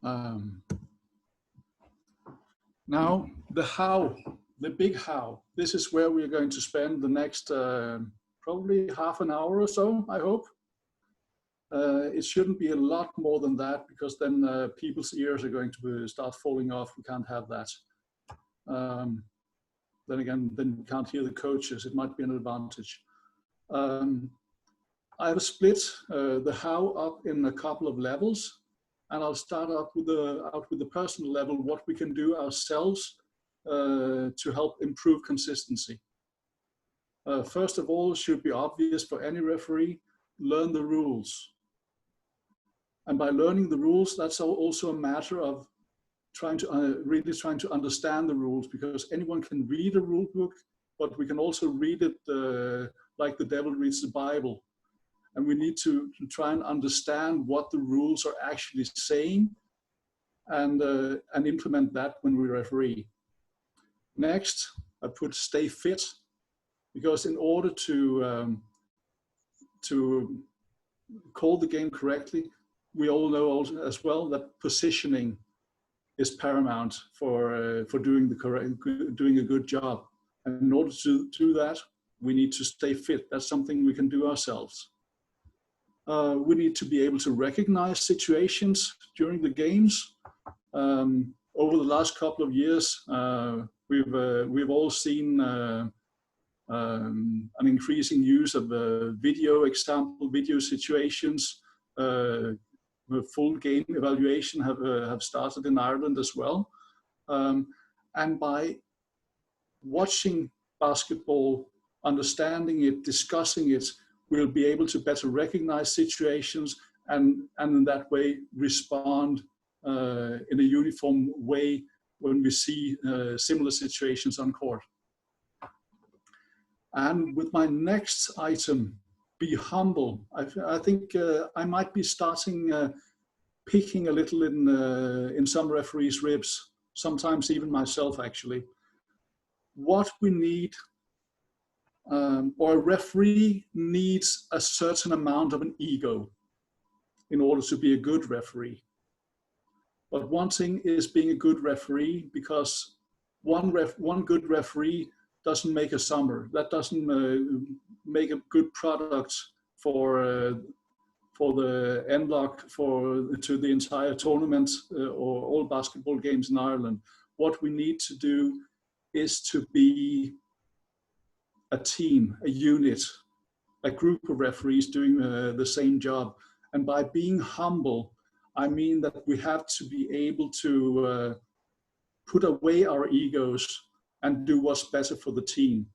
Um, Now, the how, the big how. This is where we're going to spend the next probably half an hour or so, I hope. It shouldn't be a lot more than that, because then people's ears are going to start falling off. We can't have that. Then again, then we can't hear the coaches. It might be an advantage. I have split the how up in a couple of levels. And I'll start out with the personal level, what we can do ourselves to help improve consistency. First of all, should be obvious for any referee, learn the rules. And by learning the rules, that's also a matter of trying to really trying to understand the rules, because anyone can read a rule book, but we can also read it like the devil reads the Bible. And we need to try and understand what the rules are actually saying, and implement that when we referee. Next, I put stay fit, because in order to call the game correctly, we all know also as well that positioning is paramount for doing a good job. And in order to do that, we need to stay fit. That's something we can do ourselves. We need to be able to recognize situations during the games. Over the last couple of years, we've all seen an increasing use of video situations. The full game evaluation have started in Ireland as well. And by watching basketball, understanding it, discussing it, we'll be able to better recognize situations and in that way respond in a uniform way when we see similar situations on court. And with my next item, be humble. I think I might be starting picking a little in some referees' ribs, sometimes even myself actually. What we need, or a referee needs a certain amount of an ego in order to be a good referee. But one thing is being a good referee, because one good referee doesn't make a summer. That doesn't make a good product for the NLOC, to the entire tournament or all basketball games in Ireland. What we need to do is to be a team, a unit, a group of referees doing the same job. And by being humble, I mean that we have to be able to put away our egos and do what's better for the team,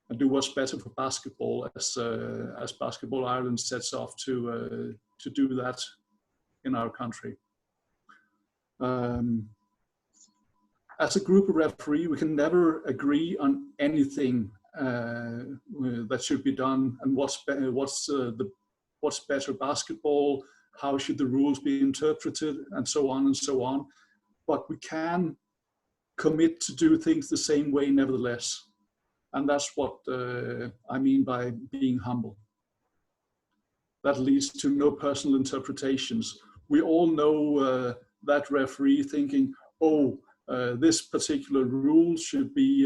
and do what's better for basketball, as Basketball Ireland sets off to do that in our country. As a group of referees, we can never agree on anything that should be done, and what's better basketball, how should the rules be interpreted, and so on and so on. But we can commit to do things the same way nevertheless. And that's what I mean by being humble. That leads to no personal interpretations. We all know that referee thinking, oh, this particular rule should be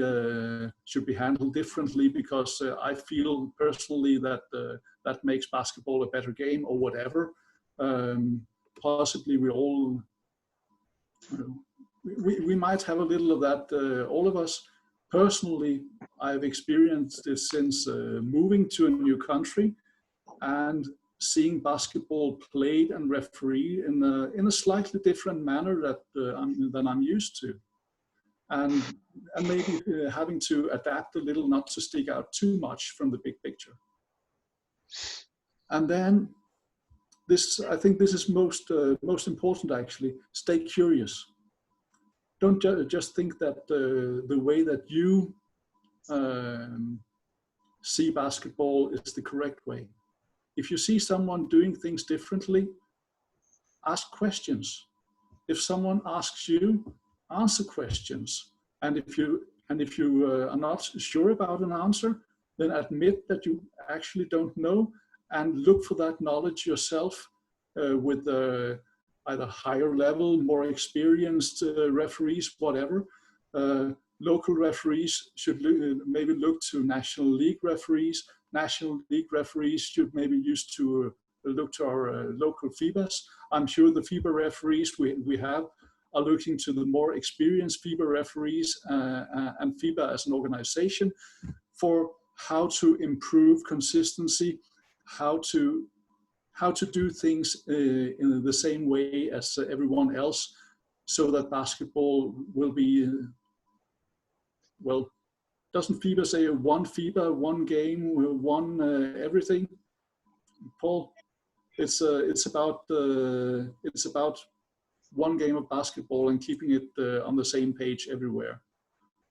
handled differently because I feel personally that that makes basketball a better game, or whatever. Possibly we all, we might have a little of that, all of us. Personally, I've experienced it since moving to a new country and seeing basketball played and refereed in a slightly different manner than I'm used to, and maybe having to adapt a little, not to stick out too much from the big picture. And then this, I think this is most important actually. Stay curious. Don't just think that the way that you see basketball is the correct way. If you see someone doing things differently, ask questions. If someone asks you, answer questions. And if you are not sure about an answer, then admit that you actually don't know, and look for that knowledge yourself with either higher level, more experienced referees, whatever. Local referees should maybe look to National League referees. National League referees should maybe used to look to our local FIBAs. I'm sure the FIBA referees we have are looking to the more experienced FIBA referees and FIBA as an organization for how to improve consistency, how to do things in the same way as everyone else, so that basketball will be, well, doesn't FIBA say one FIBA, one game, one everything? Paul, it's about one game of basketball and keeping it on the same page everywhere.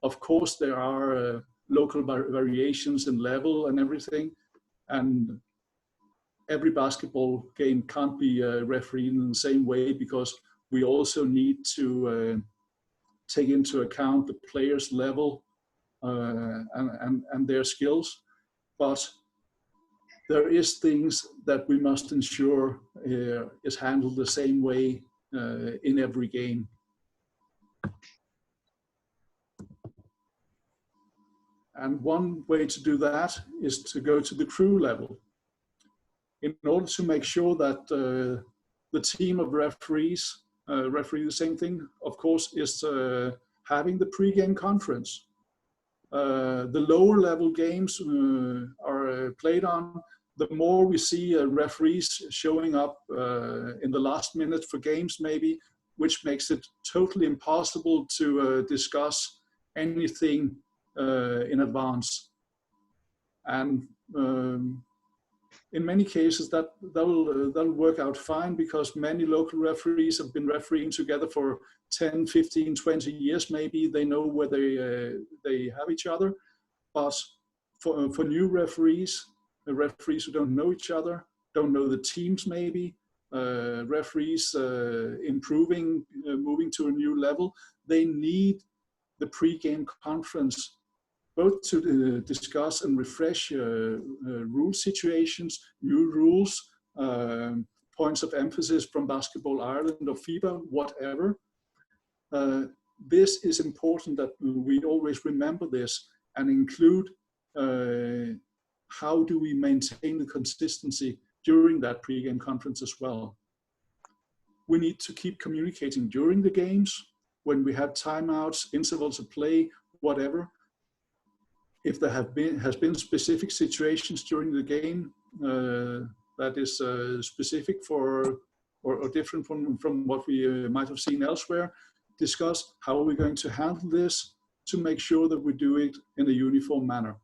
Of course, there are local variations in level and everything, and every basketball game can't be refereed in the same way, because we also need to take into account the players' level and their skills. But there is things that we must ensure is handled the same way in every game. And one way to do that is to go to the crew level, in order to make sure that the team of referees referee the same thing, of course, is having the pre-game conference. The lower level games are played on, the more we see referees showing up in the last minute for games maybe, which makes it totally impossible to discuss anything in advance. And in many cases that'll work out fine, because many local referees have been refereeing together for 10, 15, 20 years maybe. They know where they have each other. But for new referees, referees who don't know each other, don't know the teams maybe, referees improving, moving to a new level, they need the pre-game conference, both to discuss and refresh rule situations, new rules, points of emphasis from Basketball Ireland or FIBA, whatever. This is important that we always remember this and include how do we maintain the consistency during that pre-game conference as well. We need to keep communicating during the games, when we have timeouts, intervals of play, whatever. If there has been specific situations during the game that is specific for or different from what we might have seen elsewhere, discuss how are we going to handle this to make sure that we do it in a uniform manner.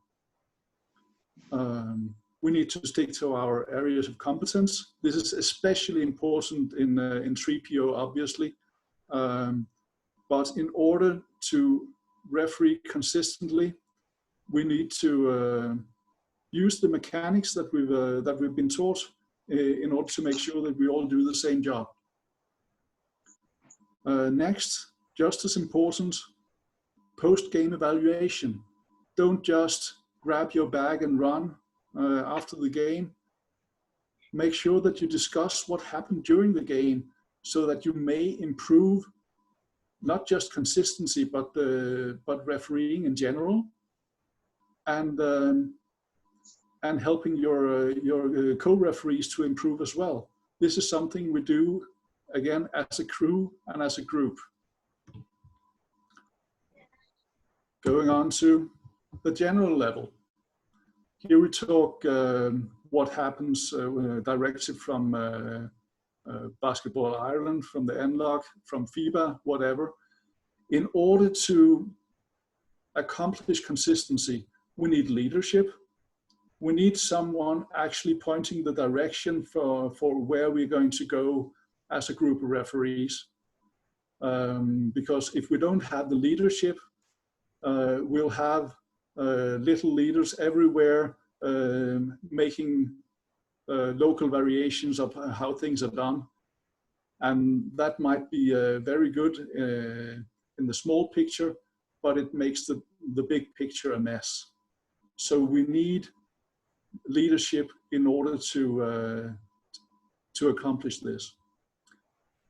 We need to stick to our areas of competence. This is especially important in 3PO, obviously. But in order to referee consistently, we need to use the mechanics that we've been taught in order to make sure that we all do the same job. Next, just as important, post-game evaluation. Don't just grab your bag and run after the game. Make sure that you discuss what happened during the game, so that you may improve not just consistency, but refereeing in general, and helping your co-referees to improve as well. This is something we do, again, as a crew and as a group. Going on to the general level. Here we talk what happens directed from Basketball Ireland, from the NLOC, from FIBA, whatever. In order to accomplish consistency, we need leadership. We need someone actually pointing the direction for where we're going to go as a group of referees. Because if we don't have the leadership, we'll have little leaders everywhere making local variations of how things are done. And that might be very good in the small picture, but it makes the big picture a mess. So we need leadership in order to accomplish this.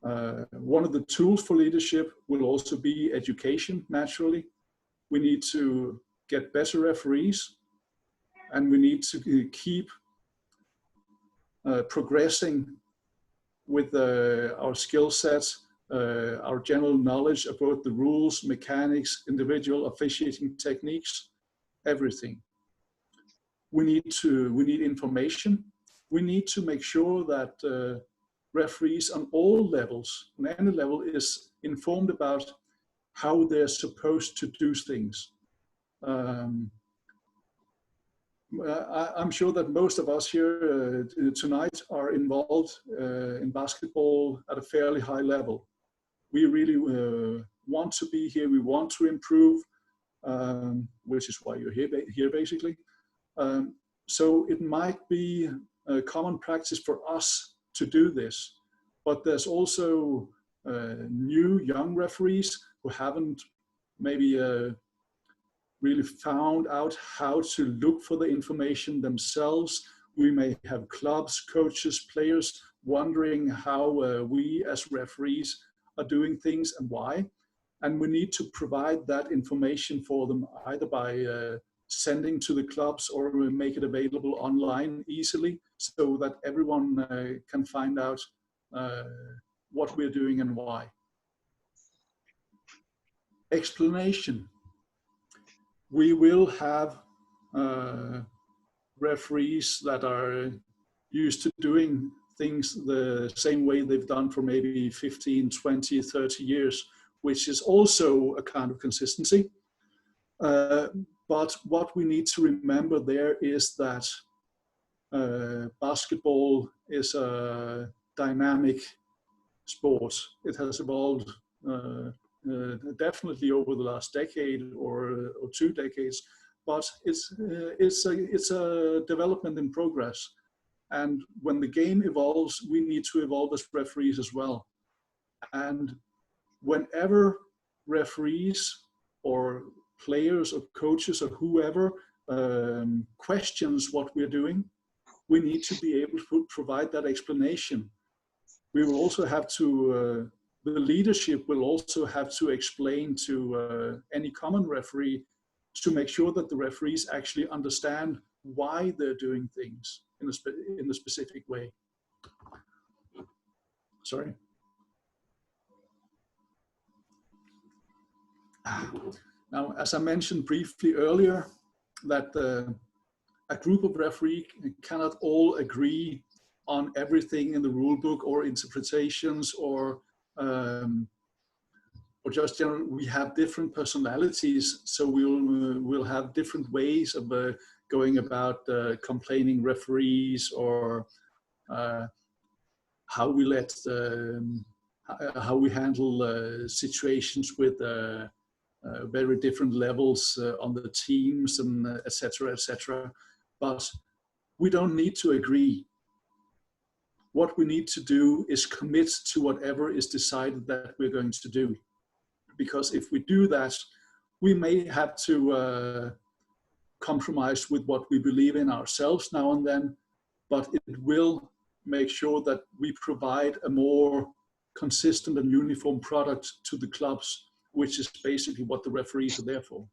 One of the tools for leadership will also be education, naturally. We need to get better referees, and we need to keep progressing with our skill sets, our general knowledge about the rules, mechanics, individual officiating techniques, everything. We need information. We need to make sure that referees on all levels, on any level, is informed about how they're supposed to do things. I'm sure that most of us here tonight are involved in basketball at a fairly high level. We really want to be here. We want to improve, which is why you're here basically. So it might be a common practice for us to do this, but there's also new young referees who haven't maybe really found out how to look for the information themselves. We may have clubs, coaches, players wondering how we as referees are doing things and why. And we need to provide that information for them, either by sending to the clubs or make it available online easily, so that everyone can find out what we're doing and why. Explanation. We will have referees that are used to doing things the same way they've done for maybe 15, 20, 30 years, which is also a kind of consistency. But what we need to remember there is that basketball is a dynamic sport. It has evolved definitely over the last decade or 2 decades, but it's a development in progress. And when the game evolves, we need to evolve as referees as well. And whenever referees or players or coaches or whoever questions what we're doing, we need to be able to provide that explanation. We will also have to, the leadership will also have to explain to any common referee to make sure that the referees actually understand why they're doing things in a specific way. Sorry. Now, as I mentioned briefly earlier, that a group of referees cannot all agree on everything in the rule book or interpretations or just general. We have different personalities, so we'll have different ways of going about complaining referees, or how we handle situations with very different levels on the teams, and etc., etc. But we don't need to agree. What we need to do is commit to whatever is decided that we're going to do. Because if we do that, we may have to compromise with what we believe in ourselves now and then, but it will make sure that we provide a more consistent and uniform product to the clubs, which is basically what the referees are there for.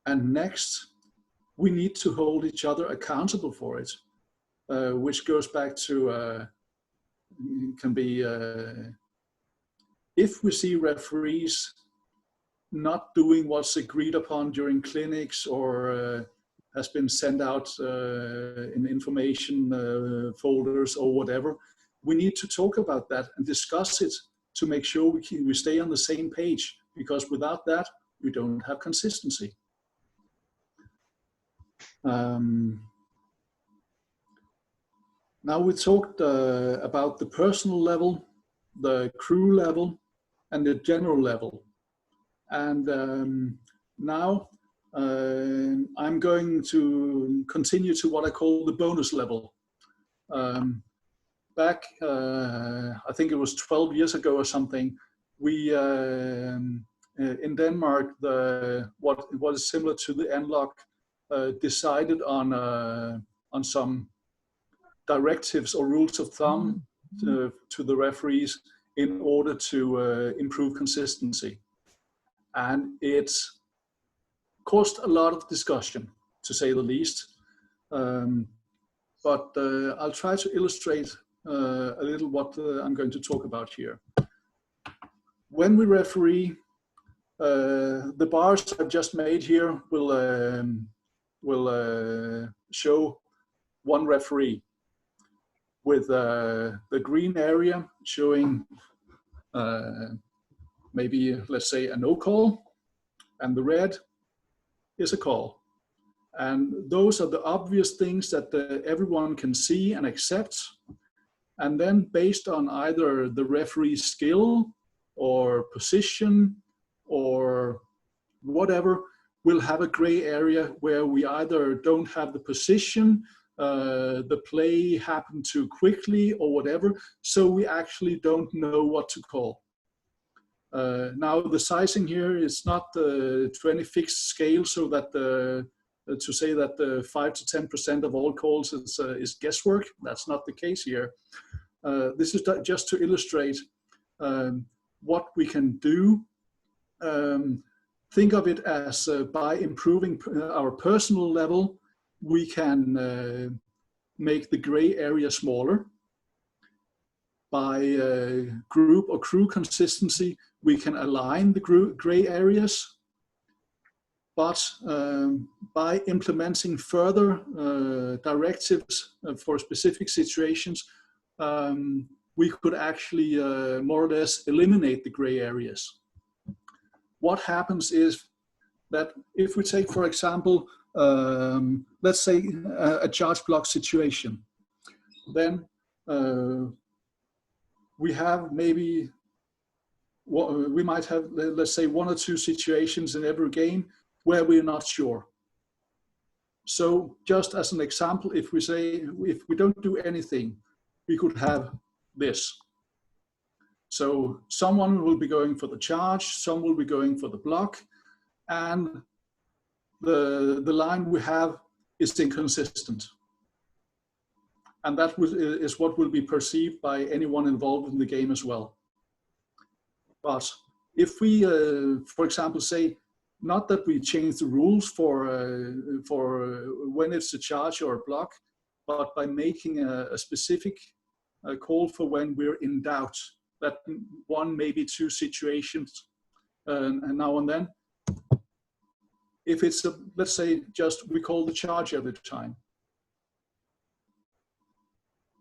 And next, we need to hold each other accountable for it, which goes back to, can be, if we see referees not doing what's agreed upon during clinics, or has been sent out in information folders or whatever, we need to talk about that and discuss it to make sure we stay on the same page, because without that, we don't have consistency. Now we talked about the personal level, the crew level, and the general level. And now I'm going to continue to what I call the bonus level. Back, I think it was 12 years ago or something, we, in Denmark, what is similar to the NLOC, decided on some directives or rules of thumb to the referees in order to improve consistency. And it's caused a lot of discussion, to say the least. But I'll try to illustrate a little what I'm going to talk about here. When we referee, the bars I've just made here will show one referee, with the green area showing maybe, let's say, a no call, and the red is a call. And those are the obvious things that everyone can see and accept. And then based on either the referee's skill or position or whatever, we'll have a gray area where we either don't have the position, the play happened too quickly or whatever, so we actually don't know what to call. Now the sizing here is not to any fixed scale, so that to say that 5 to 10% of all calls is guesswork. That's not the case here. This is just to illustrate what we can do. Think of it as by improving our personal level, we can make the gray area smaller. By group or crew consistency, we can align the gray areas. But by implementing further directives for specific situations, we could actually more or less eliminate the gray areas. What happens is that if we take, for example, let's say a charge block situation, then we have maybe, we might have, let's say, 1 or 2 situations in every game where we're not sure. So just as an example, if we say, if we don't do anything, we could have this. So someone will be going for the charge, some will be going for the block, and the line we have is inconsistent. And that is what will be perceived by anyone involved in the game as well. But if we, for example, say, not that we change the rules for when it's a charge or a block, but by making a specific call for when we're in doubt, that 1, maybe 2 situations and now and then. If it's, let's say, just we call the charge every time,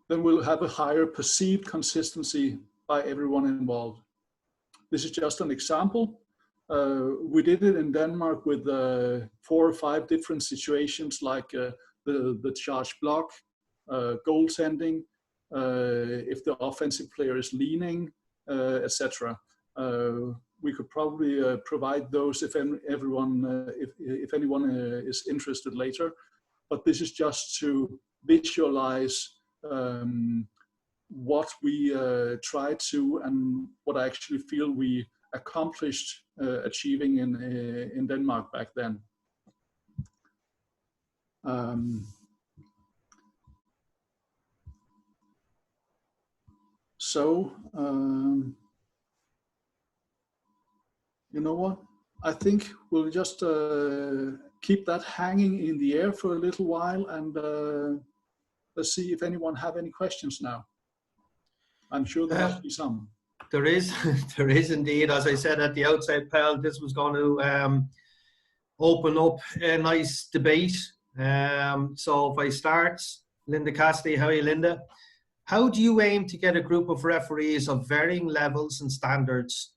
then we'll have a higher perceived consistency by everyone involved. This is just an example. We did it in Denmark with 4 or 5 different situations, like the charge block, goaltending, if the offensive player is leaning, etc. We could probably provide those if anyone is interested later. But this is just to visualize what we try to, and what I actually feel we accomplished achieving in Denmark back then. You know what? I think we'll just keep that hanging in the air for a little while, and let's see if anyone have any questions now. I'm sure there must be some. There is, there is indeed. As I said at the outset, Pelle, this was going to open up a nice debate. So if I start, Lynda Cassidy, how are you, Lynda? How do you aim to get a group of referees of varying levels and standards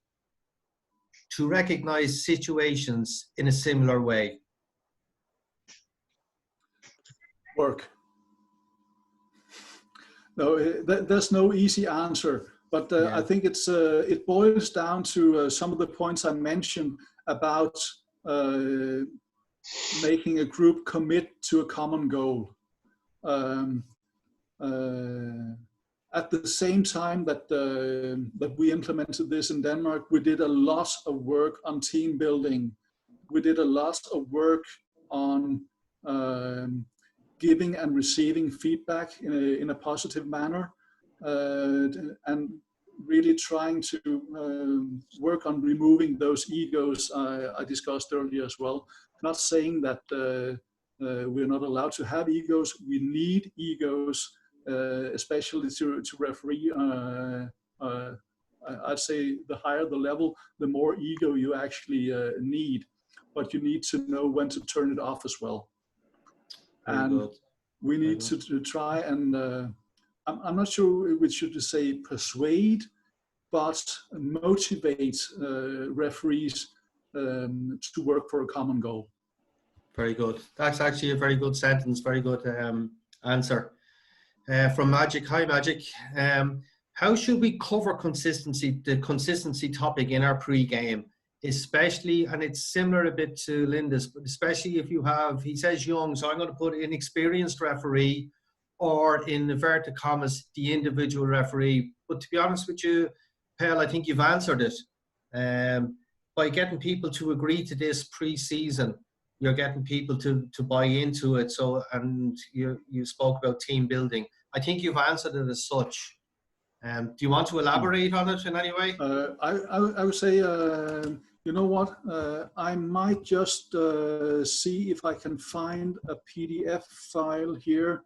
to recognize situations in a similar way? Work. No, there's no easy answer, but yeah. I think it's it boils down to some of the points I mentioned about making a group commit to a common goal. At the same time that that we implemented this in Denmark, we did a lot of work on team building. We did a lot of work on giving and receiving feedback in a positive manner. and really trying to work on removing those egos I discussed earlier as well. Not saying that we're not allowed to have egos. We need egos, especially to referee. I'd say the higher the level, the more ego you actually need. But you need to know when to turn it off as well. And we need to try and, I'm not sure we should say persuade, but motivate referees to work for a common goal. Very good. That's actually a very good sentence. Very good answer. From Magic. Hi, Magic. How should we cover the consistency topic in our pre-game? Especially, and it's similar a bit to Lynda's, but especially if you have, he says young, so I'm going to put inexperienced referee, or in inverted commas, the individual referee. But to be honest with you, Pelle, I think you've answered it. By getting people to agree to this pre-season, you're getting people to buy into it. So, and you spoke about team building. I think you've answered it as such. Do you want to elaborate on it in any way? I would say, you know what? I might just see if I can find a PDF file here.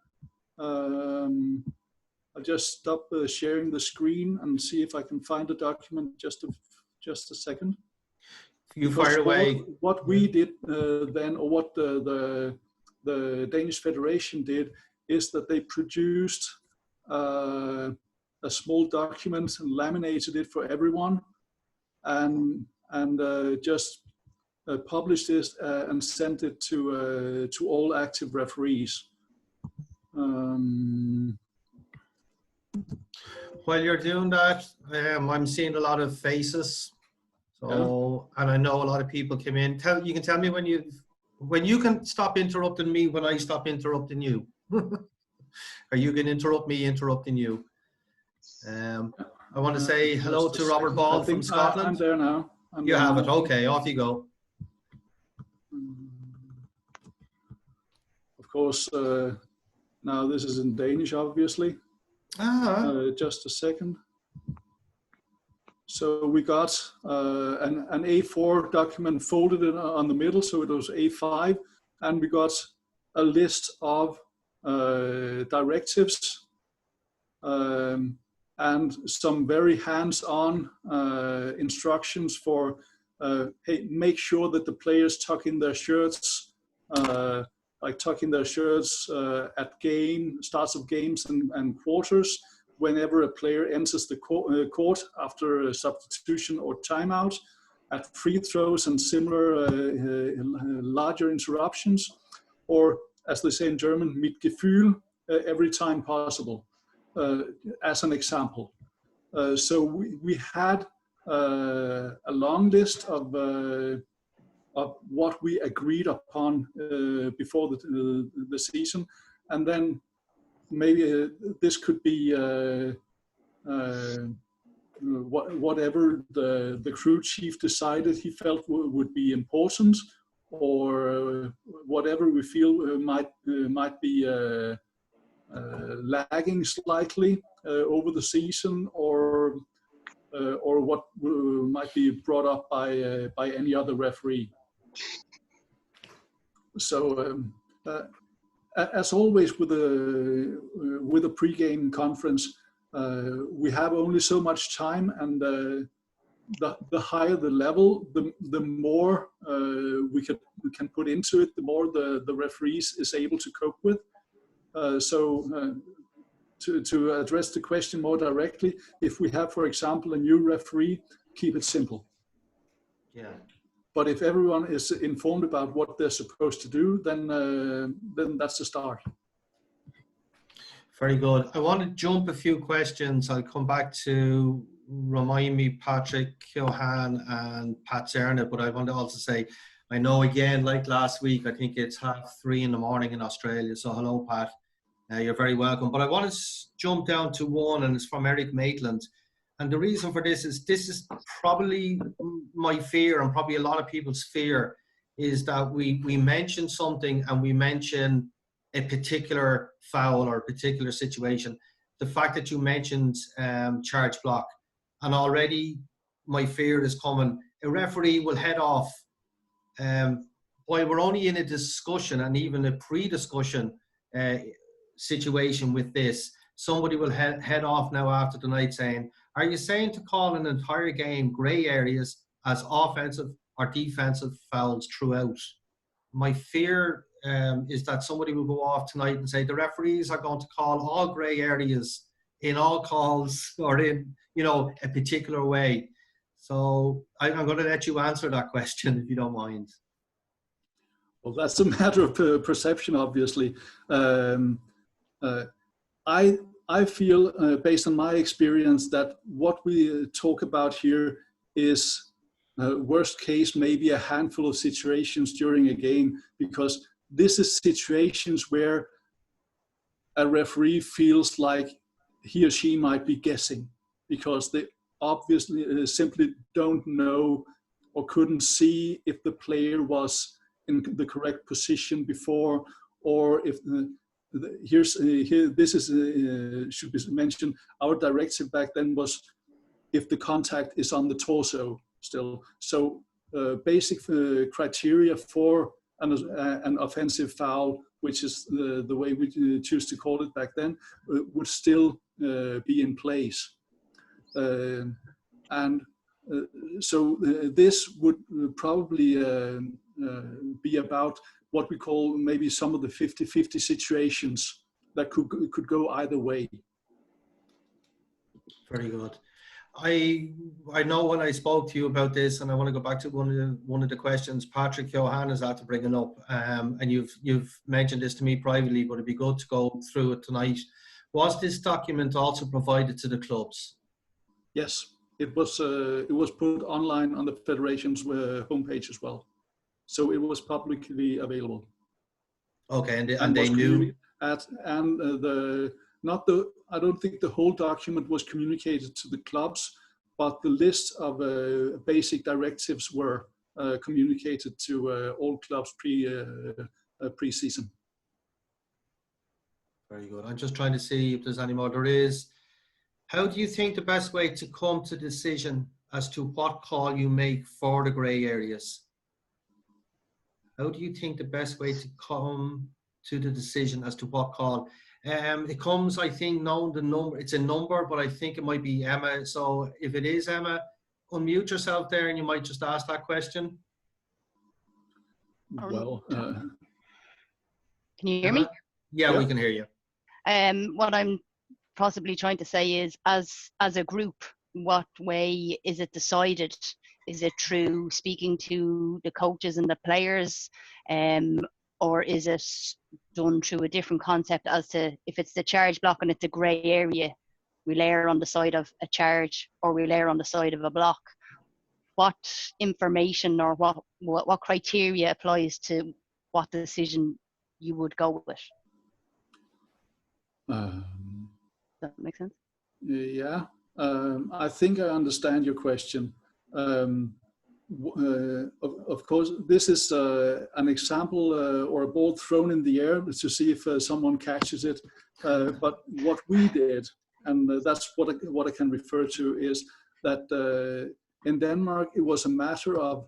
I'll just stop sharing the screen and see if I can find the document. Just a second. You fire away. What we did then, or what the Danish Federation did, is that they produced a small document and laminated it for everyone, and just published it and sent it to all active referees. While you're doing that, I'm seeing a lot of faces. So, and I know a lot of people came in. You can tell me when you can stop interrupting me when I stop interrupting you. Or you can interrupt me interrupting you. I want to say hello to Robert Ball from Scotland. I'm there now. You have it. Okay, off you go. Of course, now this is in Danish, obviously. Just a second. So we got an A4 document folded on the middle, so it was A5, and we got a list of directives and some very hands-on instructions for, hey, make sure that the players tuck in their shirts, like tucking their shirts at starts of games and quarters, whenever a player enters the court after a substitution or timeout, at free throws and similar larger interruptions, or as they say in German, mit Gefühl, every time possible, as an example. So we had a long list of what we agreed upon before the season, and then maybe this could be whatever the crew chief decided he felt would be important, or whatever we feel might be lagging slightly over the season, or what might be brought up by any other referee. So as always with a pre-game conference, we have only so much time, and the higher the level, the more we can put into it, the more the referees is able to cope with. So to address the question more directly, if we have, for example, a new referee, keep it simple. Yeah. But if everyone is informed about what they're supposed to do, then that's the start. Very good. I want to jump a few questions. I'll come back to remind me Patrick, Johan, and Pat Zerna, but I want to also say, I know again, like last week, I think it's 3:30 in the morning in Australia. So hello, Pat. You're very welcome. But I want to jump down to one, and it's from Eric Maitland. And the reason for this is probably my fear, and probably a lot of people's fear, is that we mention something and we mention a particular foul or a particular situation, the fact that you mentioned charge block, and already my fear is coming. A referee will head off while we're only in a discussion and even a pre-discussion situation with this. Somebody will head off now after the night saying, are you saying to call an entire game grey areas as offensive or defensive fouls throughout? My fear is that somebody will go off tonight and say the referees are going to call all grey areas in all calls or in, you know, a particular way. So I'm going to let you answer that question if you don't mind. Well, that's a matter of perception, obviously. I feel, based on my experience, that what we talk about here is worst case, maybe a handful of situations during a game, because this is situations where a referee feels like he or she might be guessing, because they obviously simply don't know or couldn't see if the player was in the correct position before, or if this is should be mentioned. Our directive back then was if the contact is on the torso still. So basic criteria for an offensive foul, which is the way we choose to call it back then, would still be in place. So this would probably be about what we call maybe some of the 50-50 situations that could go either way. Very good. I know when I spoke to you about this, and I want to go back to one of the questions Patrick Johan is after bringing up, and you've mentioned this to me privately, but it'd be good to go through it tonight. Was this document also provided to the clubs? Yes, it was put online on the federation's homepage as well, so it was publicly available. Okay, and they knew. I don't think the whole document was communicated to the clubs, but the list of basic directives were communicated to all clubs pre-season. Very good. I'm just trying to see if there's any more. There is. How do you think the best way to come to decision as to what call you make for the grey areas? How do you think the best way to come to the decision as to what call? It comes, I think, known the number. It's a number, but I think it might be Emma. So if it is Emma, unmute yourself there, and you might just ask that question. Well, can you hear me? Yeah, we can hear you. What I'm possibly trying to say is, as a group, what way is it decided? Is it through speaking to the coaches and the players, or is it done through a different concept as to if it's the charge block and it's a grey area, we layer on the side of a charge or we layer on the side of a block? What information or what criteria applies to what decision you would go with? Does that make sense? Yeah, I think I understand your question. Of course, this is an example or a ball thrown in the air to see if someone catches it. But what we did, and that's what I can refer to, is that in Denmark it was a matter of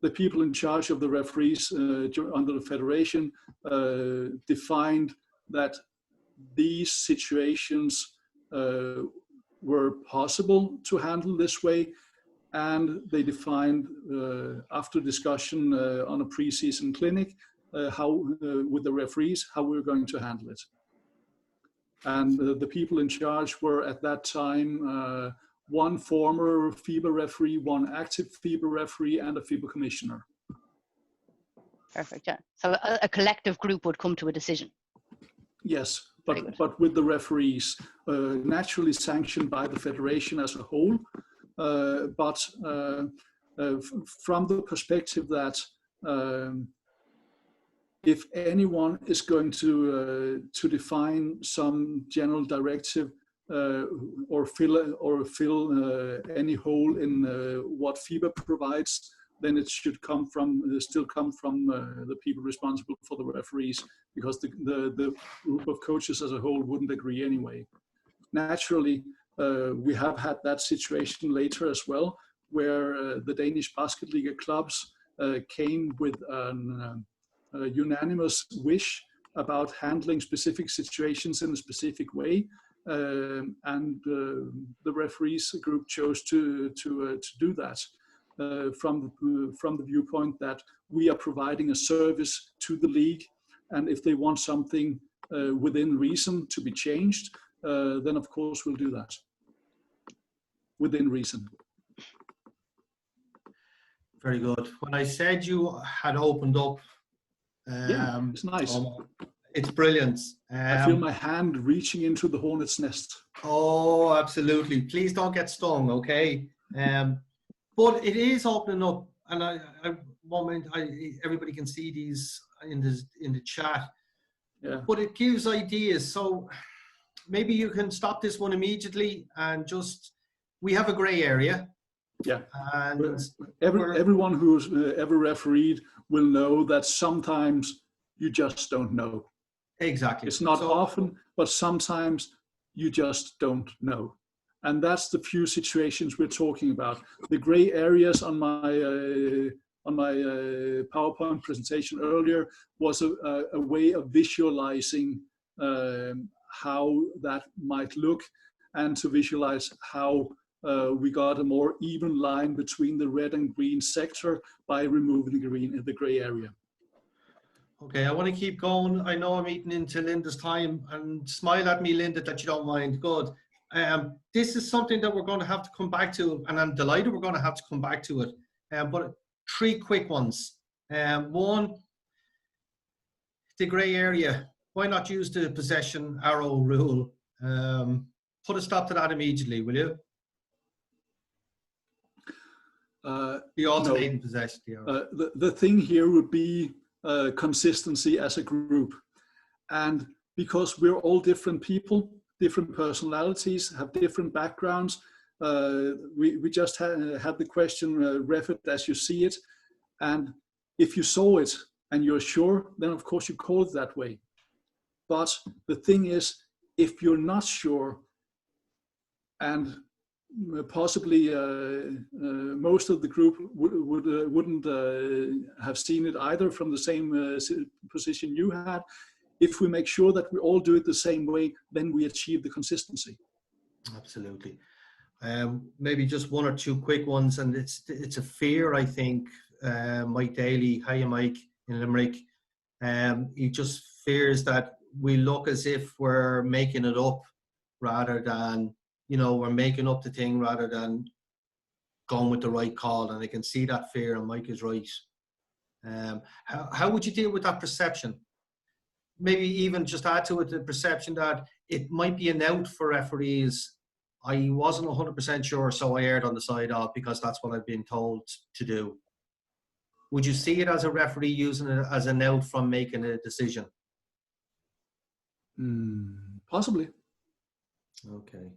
the people in charge of the referees under the federation defined that these situations were possible to handle this way, and they defined after discussion on a pre-season clinic how with the referees how we were going to handle it. And the people in charge were at that time one former FIBA referee, one active FIBA referee, and a FIBA commissioner. Perfect, yeah. So a collective group would come to a decision. Yes, but with the referees, naturally sanctioned by the federation as a whole, but from the perspective that if anyone is going to define some general directive or fill any hole in what FIBA provides, then it should still come from the people responsible for the referees, because the group of coaches as a whole wouldn't agree anyway. Naturally, we have had that situation later as well, where the Danish Basket League clubs came with a unanimous wish about handling specific situations in a specific way, and the referees group chose to do that from the viewpoint that we are providing a service to the league, and if they want something within reason to be changed, then of course we'll do that within reason. Very good. When I said you had opened up, Yeah, it's nice. It's brilliant. I feel my hand reaching into the hornet's nest. Oh, absolutely. Please don't get stung, okay? But it is opening up, and everybody can see these in the chat. Yeah. But it gives ideas. So maybe you can stop this one immediately and we have a grey area. Yeah. And everyone who's ever refereed will know that sometimes you just don't know. Exactly. It's not often, but sometimes you just don't know. And that's the few situations we're talking about. The gray areas on my PowerPoint presentation earlier was a way of visualizing how that might look, and to visualize how we got a more even line between the red and green sector by removing the gray area. Okay, I want to keep going. I know I'm eating into Lynda's time, and smile at me, Lynda, that you don't mind. Good. This is something that we're going to have to come back to, and I'm delighted we're going to have to come back to it. But 3 quick ones. One, the grey area. Why not use the possession arrow rule? Put a stop to that immediately, will you? The alternating possession. The thing here would be consistency as a group. And because we're all different people, different personalities, have different backgrounds, we just had the question referred as you see it. And if you saw it and you're sure, then of course you call it that way. But the thing is, if you're not sure, and possibly most of the group wouldn't have seen it either from the same position you had, if we make sure that we all do it the same way, then we achieve the consistency. Absolutely. Maybe just 1 or 2 quick ones, and it's a fear, I think. Mike Daly, hiya Mike, in Limerick. He just fears that we look as if we're making it up rather than, we're making up the thing rather than going with the right call. And I can see that fear, and Mike is right. How would you deal with that perception? Maybe even just add to it the perception that it might be an out for referees. I wasn't 100% sure, so I erred on the side of, because that's what I've been told to do. Would you see it as a referee using it as an out from making a decision? Possibly. Okay.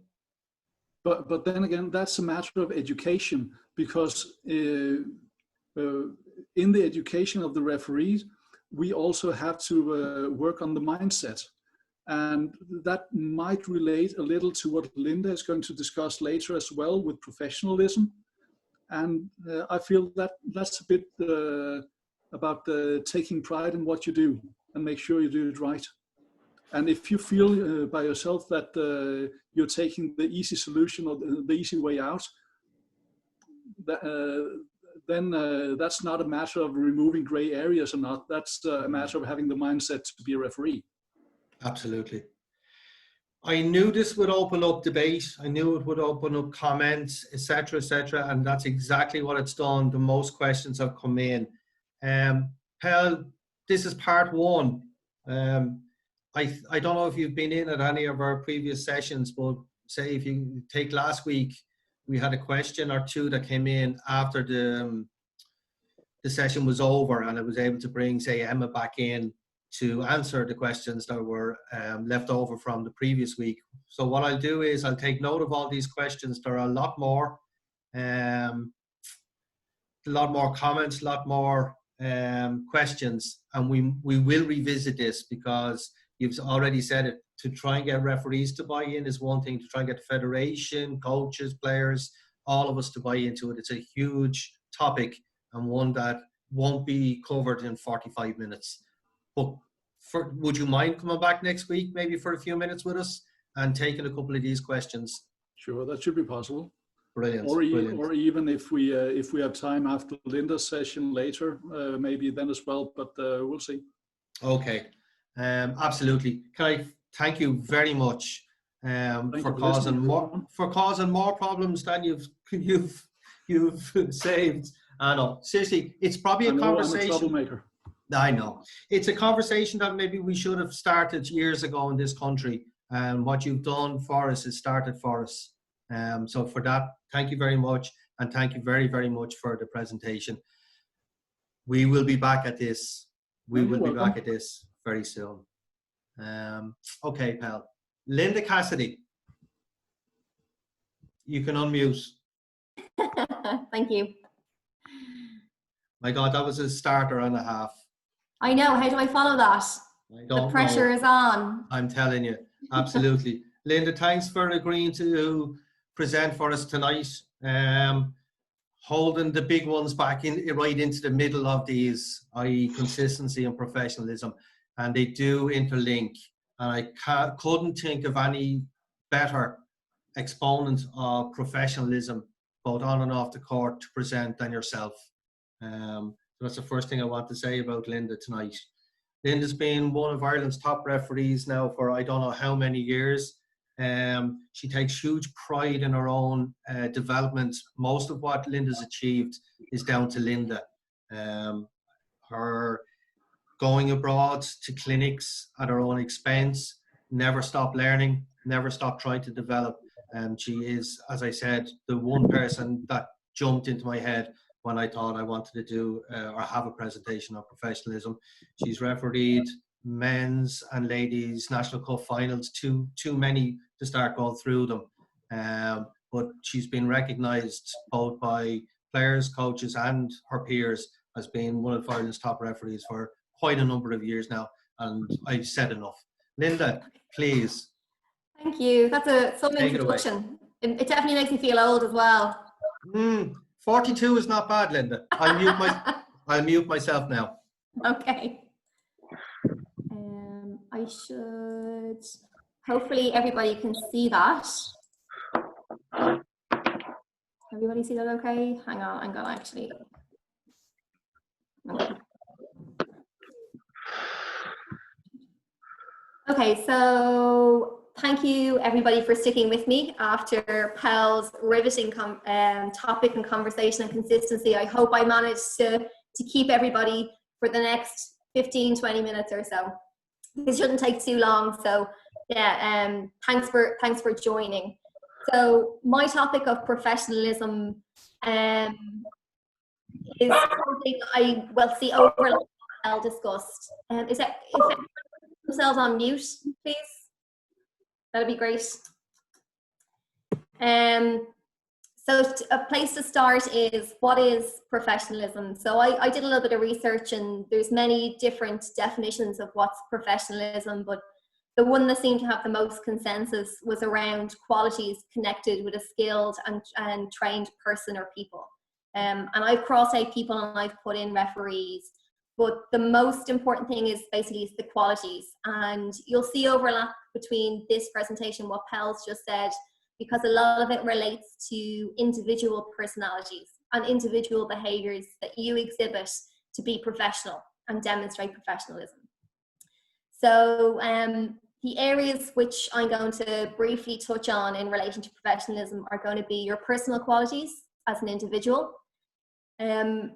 But then again, that's a matter of education, because in the education of the referees, we also have to work on the mindset. And that might relate a little to what Lynda is going to discuss later as well with professionalism. And I feel that that's a bit about taking pride in what you do and make sure you do it right. And if you feel by yourself that you're taking the easy solution or the easy way out, then that's not a matter of removing gray areas or not. That's a matter of having the mindset to be a referee. Absolutely. I knew this would open up debate. I knew it would open up comments, etc., etc., and that's exactly what it's done. The most questions have come in. Pelle, this is part 1. I don't know if you've been in at any of our previous sessions, but say if you take last week, we had a question or 2 that came in after the session was over, and I was able to bring, say, Emma back in to answer the questions that were left over from the previous week. So what I'll do is I'll take note of all these questions. There are a lot more. The a lot more comments, a lot more questions, and we will revisit this, because you've already said it. To try and get referees to buy in is one thing. To try and get the federation, coaches, players, all of us to buy into it, it's a huge topic, and one that won't be covered in 45 minutes. But would you mind coming back next week, maybe for a few minutes with us and taking a couple of these questions? Sure, that should be possible. Brilliant. Or Brilliant. even if we have time after Lynda's session later, maybe then as well. But we'll see. Okay, absolutely. Can I thank you very much for causing more problems than you've saved. I know. Seriously, it's probably a conversation. I'm a troublemaker. I know. It's a conversation that maybe we should have started years ago in this country. And what you've done for us is started for us. So for that, thank you very much. And thank you very, very much for the presentation. We will be back at this. We will be back at this very soon. Okay, Pelle. Lynda Cassidy, you can unmute. Thank you. My God, that was a starter and a half. I know. How do I follow that? The pressure is on. I'm telling you, absolutely. Lynda, thanks for agreeing to present for us tonight. Holding the big ones back right into the middle of these, i.e. consistency and professionalism, and they do interlink. And I couldn't think of any better exponent of professionalism, both on and off the court, to present than yourself. So that's the first thing I want to say about Lynda tonight. Lynda's been one of Ireland's top referees now for I don't know how many years. She takes huge pride in her own development. Most of what Lynda's achieved is down to Lynda. Her going abroad to clinics at her own expense, never stop learning, never stop trying to develop. She is, as I said, the one person that jumped into my head when I thought I wanted to do or have a presentation on professionalism. She's refereed men's and ladies national cup finals, too many to start going through them. But she's been recognised both by players, coaches and her peers as being one of Ireland's top referees for quite a number of years now. And I've said enough. Lynda, please. Thank you. That's some introduction. It definitely makes me feel old as well. 42 is not bad, Lynda. I'll mute myself now. Okay. I should. Hopefully, everybody can see that. Everybody see that? Okay. Hang on. I'm gonna actually. Okay. So thank you, everybody, for sticking with me after Pelle's riveting topic and conversation and consistency. I hope I managed to keep everybody for the next 15-20 minutes or so. This shouldn't take too long. So yeah, thanks for joining. So my topic of professionalism is something I see overlap Pelle discussed. Is that if everyone put themselves on mute, please? That'd be great. So a place to start is, what is professionalism? So I did a little bit of research, and there's many different definitions of what's professionalism, but the one that seemed to have the most consensus was around qualities connected with a skilled and trained person or people. And I've crossed out people and I've put in referees, but the most important thing is basically the qualities. And you'll see overlap between this presentation, what Pelle's just said, because a lot of it relates to individual personalities and individual behaviors that you exhibit to be professional and demonstrate professionalism. So the areas which I'm going to briefly touch on in relation to professionalism are going to be your personal qualities as an individual, and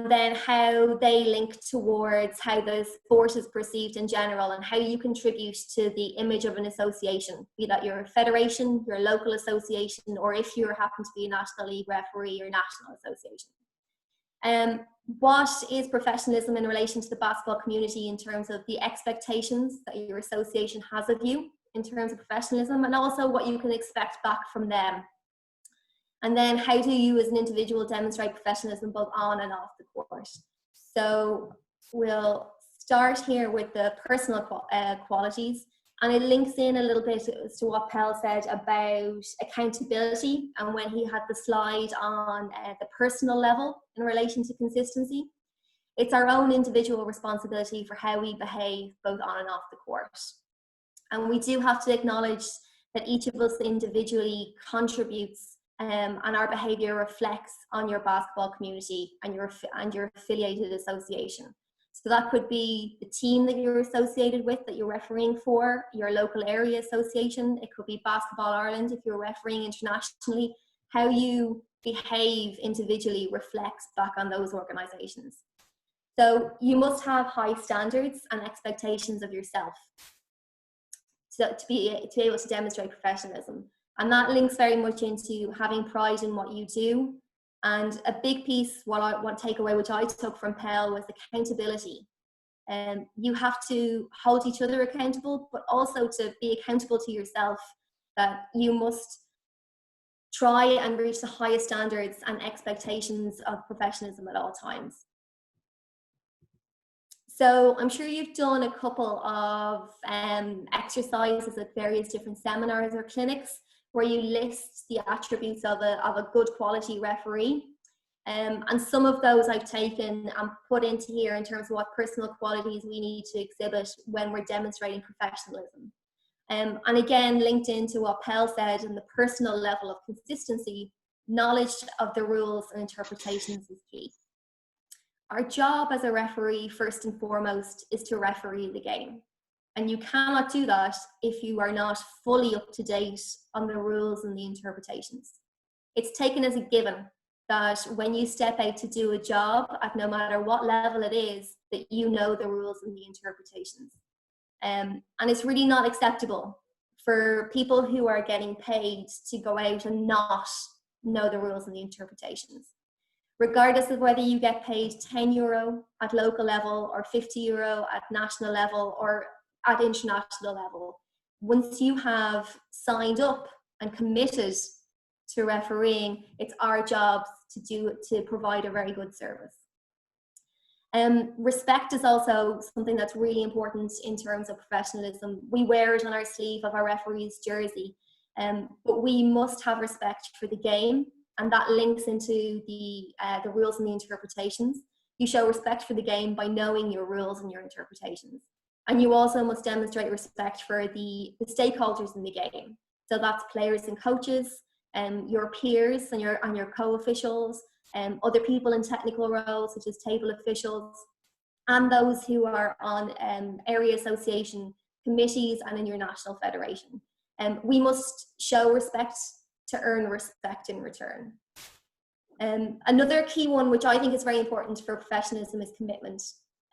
then how they link towards how the sport is perceived in general and how you contribute to the image of an association, be that your federation, your local association, or if you happen to be a National League referee or national association. What is professionalism in relation to the basketball community in terms of the expectations that your association has of you in terms of professionalism, and also what you can expect back from them. And then how do you as an individual demonstrate professionalism both on and off the court? So we'll start here with the personal qualities, and it links in a little bit as to what Pelle said about accountability, and when he had the slide on the personal level in relation to consistency. It's our own individual responsibility for how we behave both on and off the court. And we do have to acknowledge that each of us individually contributes, and our behavior reflects on your basketball community and your affiliated association. So that could be the team that you're associated with, that you're refereeing for, your local area association. It could be Basketball Ireland if you're refereeing internationally. How you behave individually reflects back on those organisations. So you must have high standards and expectations of yourself to be able to demonstrate professionalism. And that links very much into having pride in what you do. And a big piece, one takeaway which I took from Pelle, was accountability. You have to hold each other accountable, but also to be accountable to yourself, that you must try and reach the highest standards and expectations of professionalism at all times. So I'm sure you've done a couple of exercises at various different seminars or clinics where you list the attributes of a good quality referee. And some of those I've taken and put into here in terms of what personal qualities we need to exhibit when we're demonstrating professionalism. And again, linked into what Pelle said, in the personal level of consistency, knowledge of the rules and interpretations is key. Our job as a referee, first and foremost, is to referee the game. And you cannot do that if you are not fully up to date on the rules and the interpretations. It's taken as a given that when you step out to do a job, at no matter what level it is, that you know the rules and the interpretations. And it's really not acceptable for people who are getting paid to go out and not know the rules and the interpretations. Regardless of whether you get paid €10 at local level or €50 at national level or at international level, once you have signed up and committed to refereeing, it's our job to provide a very good service. Respect is also something that's really important in terms of professionalism. We wear it on our sleeve of our referee's jersey, but we must have respect for the game, and that links into the rules and the interpretations. You show respect for the game by knowing your rules and your interpretations. And you also must demonstrate respect for the stakeholders in the game. So that's players and coaches, your peers and your co-officials, other people in technical roles such as table officials, and those who are on area association committees and in your national federation. We must show respect to earn respect in return. Another key one, which I think is very important for professionalism, is commitment.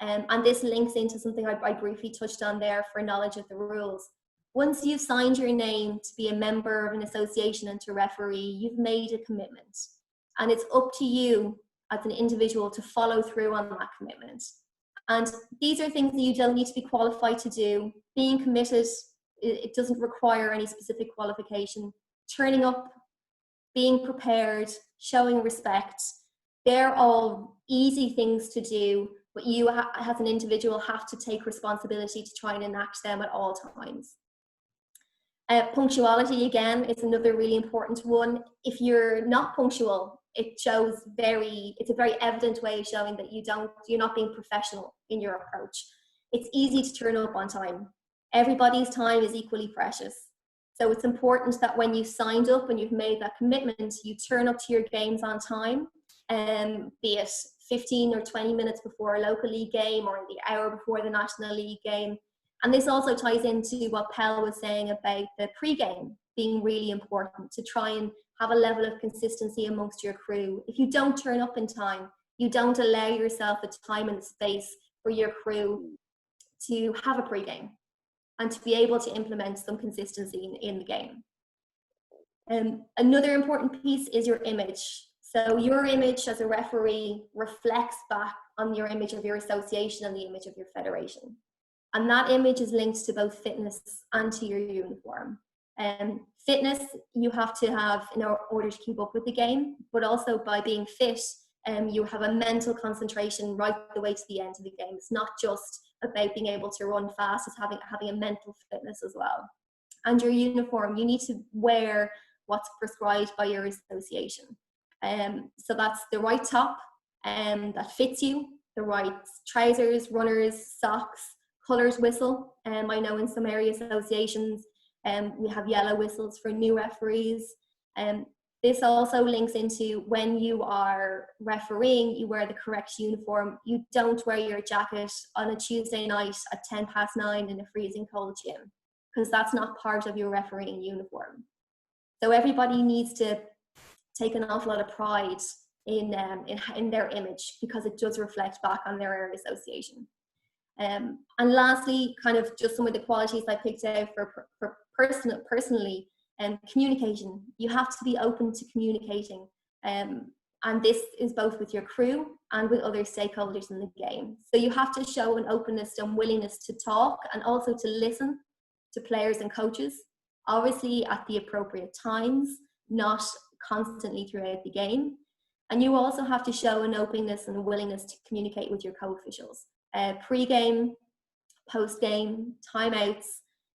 And this links into something I briefly touched on there for knowledge of the rules. Once you've signed your name to be a member of an association and to referee, you've made a commitment. And it's up to you as an individual to follow through on that commitment. And these are things that you don't need to be qualified to do. Being committed, it doesn't require any specific qualification. Turning up, being prepared, showing respect, they're all easy things to do, but you as an individual have to take responsibility to try and enact them at all times. Punctuality, again, is another really important one. If you're not punctual, it's a very evident way of showing that you're not being professional in your approach. It's easy to turn up on time. Everybody's time is equally precious. So it's important that when you've signed up and you've made that commitment, you turn up to your games on time, be it 15 or 20 minutes before a local league game or the hour before the National League game. And this also ties into what Pelle was saying about the pre-game being really important, to try and have a level of consistency amongst your crew. If you don't turn up in time, you don't allow yourself the time and the space for your crew to have a pre-game and to be able to implement some consistency in the game. Another important piece is your image. So your image as a referee reflects back on your image of your association and the image of your federation. And that image is linked to both fitness and to your uniform. Fitness, you have to have in order to keep up with the game, but also by being fit, you have a mental concentration right the way to the end of the game. It's not just about being able to run fast, it's having a mental fitness as well. And your uniform, you need to wear what's prescribed by your association. So that's the right top that fits you, the right trousers, runners, socks, colours whistle. I know in some area associations we have yellow whistles for new referees. This also links into when you are refereeing, you wear the correct uniform. You don't wear your jacket on a Tuesday night at 9:10 in a freezing cold gym, because that's not part of your refereeing uniform. So everybody needs to take an awful lot of pride in their image, because it does reflect back on their area association. And lastly, kind of just some of the qualities I picked out for personally, communication. You have to be open to communicating, and this is both with your crew and with other stakeholders in the game. So you have to show an openness and willingness to talk, and also to listen to players and coaches, obviously at the appropriate times, not constantly throughout the game. And you also have to show an openness and a willingness to communicate with your co-officials. Pre-game, post-game, timeouts,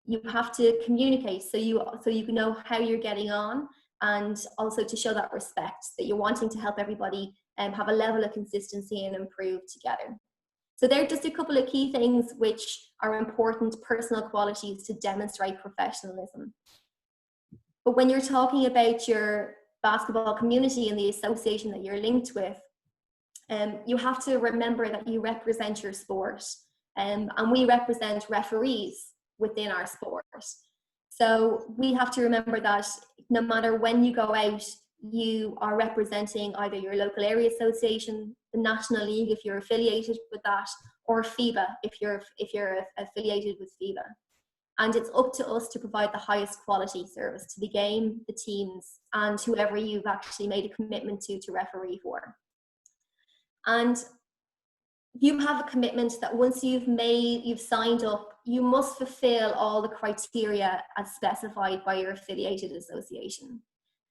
you have to communicate so you know how you're getting on, and also to show that respect, that you're wanting to help everybody have a level of consistency and improve together. So they're just a couple of key things which are important personal qualities to demonstrate professionalism. But when you're talking about your basketball community and the association that you're linked with, you have to remember that you represent your sport, and we represent referees within our sport. So we have to remember that no matter when you go out, you are representing either your local area association, the National League if you're affiliated with that, or FIBA if you're affiliated with FIBA. And it's up to us to provide the highest quality service to the game, the teams, and whoever you've actually made a commitment to referee for. And you have a commitment that once you've signed up, you must fulfill all the criteria as specified by your affiliated association.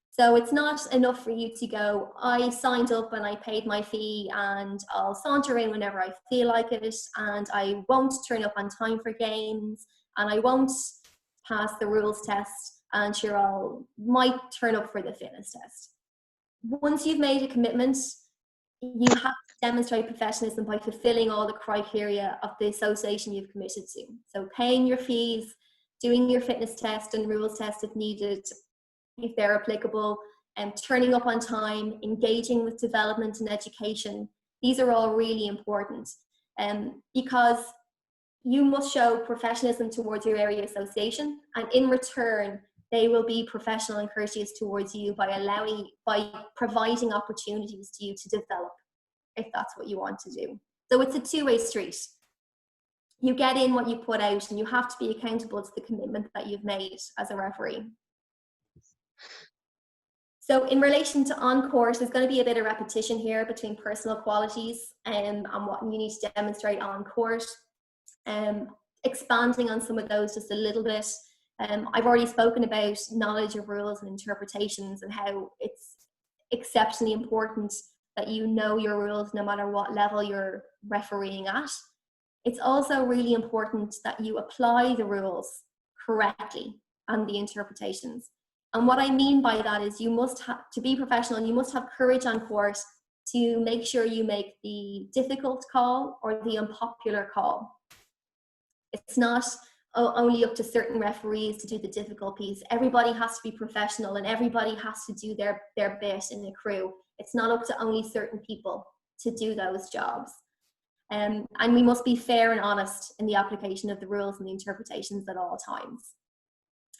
So it's not enough for you to go, I signed up and I paid my fee and I'll saunter in whenever I feel like it, and I won't turn up on time for games, and I won't pass the rules test, and sure, I might turn up for the fitness test. Once you've made a commitment, you have to demonstrate professionalism by fulfilling all the criteria of the association you've committed to. So paying your fees, doing your fitness test and rules test if needed, if they're applicable, and turning up on time, engaging with development and education. These are all really important, because you must show professionalism towards your area association, and in return they will be professional and courteous towards you by providing opportunities to you to develop, if that's what you want to do. So it's a two-way street. You get in what you put out, and you have to be accountable to the commitment that you've made as a referee. So in relation to on-court, there's going to be a bit of repetition here between personal qualities and what you need to demonstrate on-court. Expanding on some of those just a little bit. I've already spoken about knowledge of rules and interpretations, and how it's exceptionally important that you know your rules no matter what level you're refereeing at. It's also really important that you apply the rules correctly and the interpretations. And what I mean by that is you must have, to be professional, you must have courage on court to make sure you make the difficult call or the unpopular call. It's not only up to certain referees to do the difficult piece. Everybody has to be professional, and everybody has to do their bit in the crew. It's not up to only certain people to do those jobs. And we must be fair and honest in the application of the rules and the interpretations at all times.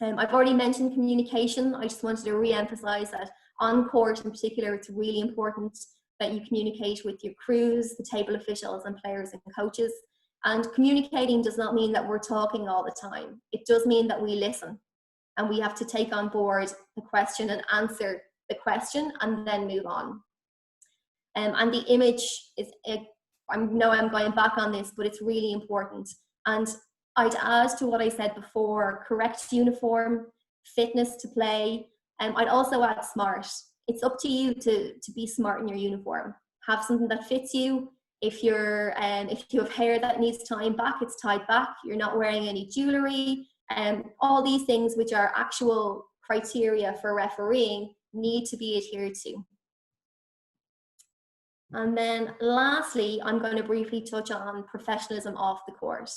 I've already mentioned communication. I just wanted to re-emphasize that on court in particular, it's really important that you communicate with your crews, the table officials and players and coaches. And communicating does not mean that we're talking all the time. It does mean that we listen, and we have to take on board the question and answer the question and then move on. And the image is, I know I'm going back on this, but it's really important. And I'd add to what I said before: correct uniform, fitness to play. I'd also add smart. It's up to you to be smart in your uniform. Have something that fits you. If you have hair that needs tying back, it's tied back. You're not wearing any jewelry. All these things, which are actual criteria for refereeing, need to be adhered to. And then lastly, I'm going to briefly touch on professionalism off the court.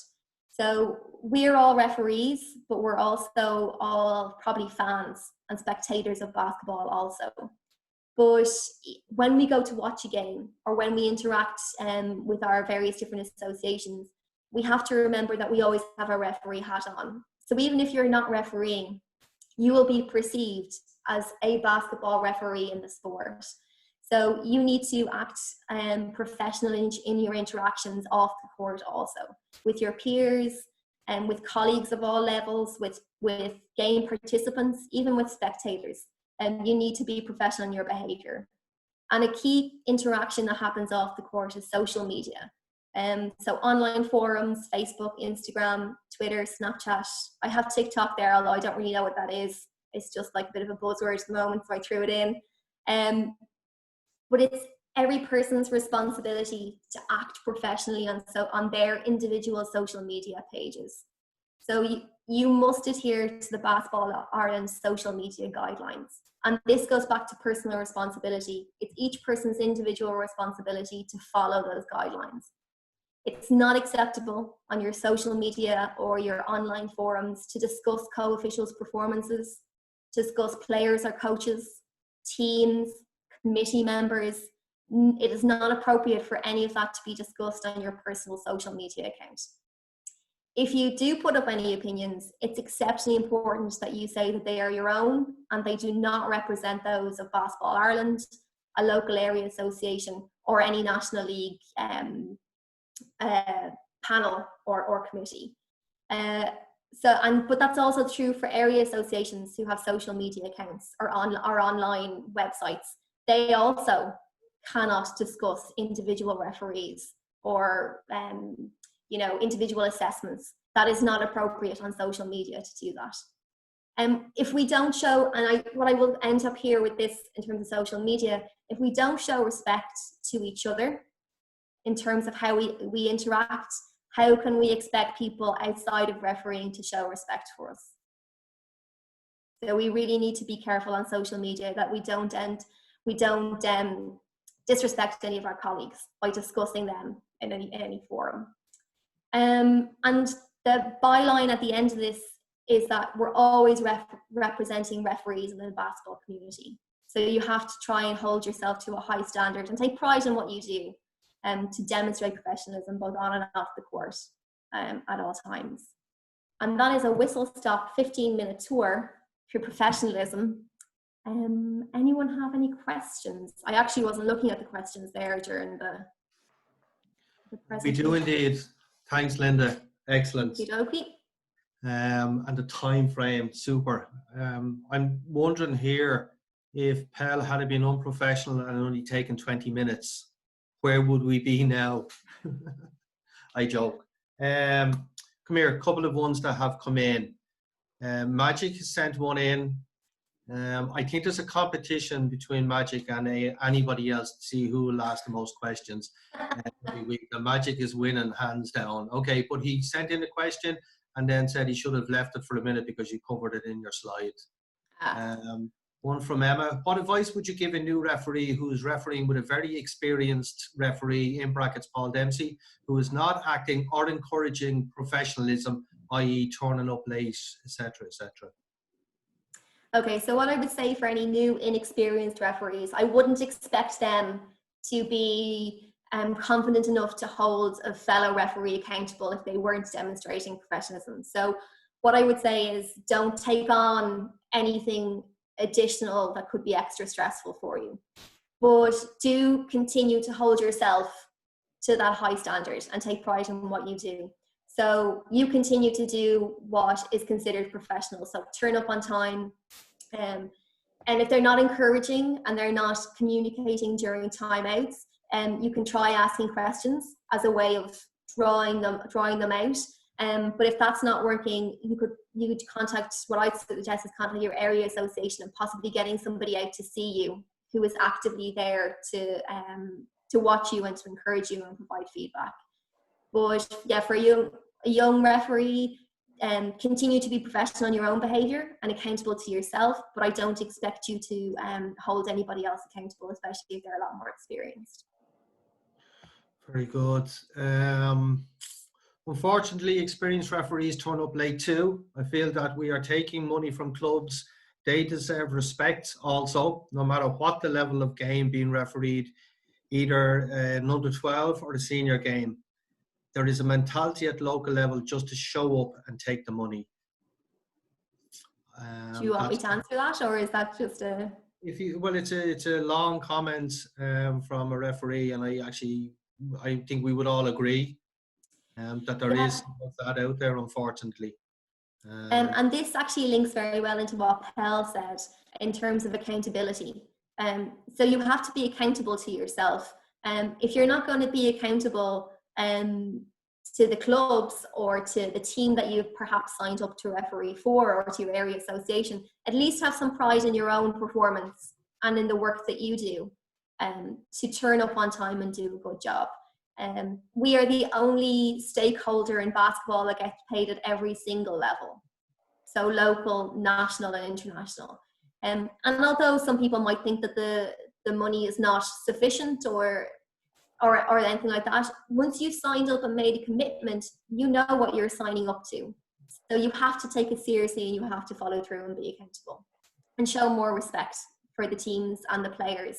So we're all referees, but we're also all probably fans and spectators of basketball also. But when we go to watch a game, or when we interact with our various different associations, we have to remember that we always have a referee hat on. So even if you're not refereeing, you will be perceived as a basketball referee in the sport. So you need to act professional in your interactions off the court also, with your peers and with colleagues of all levels, with game participants, even with spectators. And you need to be professional in your behavior. And a key interaction that happens off the court is social media. So online forums, Facebook, Instagram, Twitter, Snapchat. I have TikTok there, although I don't really know what that is. It's just like a bit of a buzzword at the moment, so I threw it in. But it's every person's responsibility to act professionally on their individual social media pages. So you must adhere to the Basketball Ireland social media guidelines. And this goes back to personal responsibility. It's each person's individual responsibility to follow those guidelines. It's not acceptable on your social media or your online forums to discuss co-officials' performances, to discuss players or coaches, teams, committee members. It is not appropriate for any of that to be discussed on your personal social media account. If you do put up any opinions, it's exceptionally important that you say that they are your own and they do not represent those of Basketball Ireland, a local area association, or any National League panel or committee. But that's also true for area associations who have social media accounts or online websites. They also cannot discuss individual referees or individual assessments. That is not appropriate on social media to do that. If we don't show, what I will end up here with this in terms of social media, if we don't show respect to each other in terms of how we interact, how can we expect people outside of refereeing to show respect for us? So we really need to be careful on social media that we don't disrespect any of our colleagues by discussing them in any forum. And the byline at the end of this is that we're always representing referees in the basketball community. So you have to try and hold yourself to a high standard and take pride in what you do to demonstrate professionalism both on and off the court at all times. And that is a whistle-stop 15-minute tour through professionalism. Anyone have any questions? I actually wasn't looking at the questions there during the presentation. We do indeed. Thanks, Lynda. Excellent. Okey-dokey. And the time frame, super. I'm wondering here, if Pelle had been unprofessional and only taken 20 minutes, where would we be now? I joke. Come here, a couple of ones that have come in. Magic has sent one in. I think there's a competition between Magic and anybody else to see who will ask the most questions every week. The Magic is winning hands down. Okay, but he sent in a question and then said he should have left it for a minute because you covered it in your slides. One from Emma. What advice would you give a new referee who is refereeing with a very experienced referee, in brackets Paul Dempsey, who is not acting or encouraging professionalism, i.e. turning up late, etc., etc.? Okay, so what I would say for any new inexperienced referees, I wouldn't expect them to be confident enough to hold a fellow referee accountable if they weren't demonstrating professionalism. So what I would say is don't take on anything additional that could be extra stressful for you, but do continue to hold yourself to that high standard and take pride in what you do. So you continue to do what is considered professional. So turn up on time. And if they're not encouraging and they're not communicating during timeouts, you can try asking questions as a way of drawing them out. But if that's not working, you could contact, what I'd suggest is contact your area association and possibly getting somebody out to see you who is actively there to watch you and to encourage you and provide feedback. But yeah, for a young referee, continue to be professional in your own behaviour and accountable to yourself, but I don't expect you to hold anybody else accountable, especially if they're a lot more experienced. Very good. Unfortunately, experienced referees turn up late too. I feel that we are taking money from clubs. They deserve respect also, no matter what the level of game being refereed, either an under 12 or the senior game. There is a mentality at local level just to show up and take the money. Do you want me to answer that, or is that just a... It's a long comment from a referee, and I think we would all agree that there is some of that out there, unfortunately. And this actually links very well into what Pelle said in terms of accountability. So you have to be accountable to yourself. If you're not going to be accountable to the clubs or to the team that you've perhaps signed up to referee for, or to your area association, at least have some pride in your own performance and in the work that you do, to turn up on time and do a good job. We are the only stakeholder in basketball that gets paid at every single level, so local, national and international. And although some people might think that the money is not sufficient or anything like that, once you've signed up and made a commitment, you know what you're signing up to. So you have to take it seriously and you have to follow through and be accountable and show more respect for the teams and the players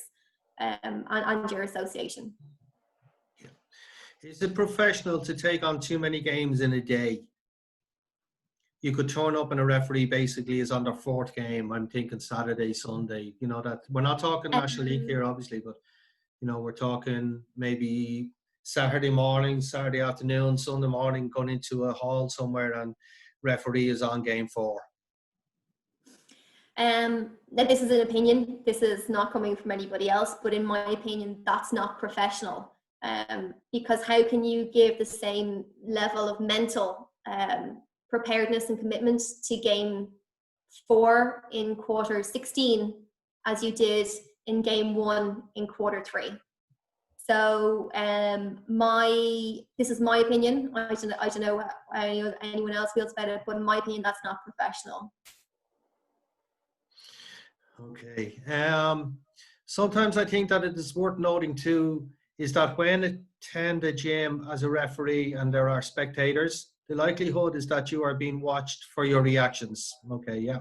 and your association. Is it professional to take on too many games in a day? You could turn up and a referee basically is on their fourth game. I'm thinking Saturday, Sunday. You know, that we're not talking National League here, obviously, but you know, we're talking maybe Saturday morning, Saturday afternoon, Sunday morning, going into a hall somewhere and referee is on game 4. This is an opinion. This is not coming from anybody else, but in my opinion, that's not professional. Because how can you give the same level of mental preparedness and commitment to game 4 in quarter 16 as you did in game 1 in quarter 3? So this is my opinion. I don't know how anyone else feels about it, but in my opinion, that's not professional. Okay. Sometimes I think that it is worth noting too is that when attend a gym as a referee and there are spectators, the likelihood is that you are being watched for your reactions. Okay, yeah.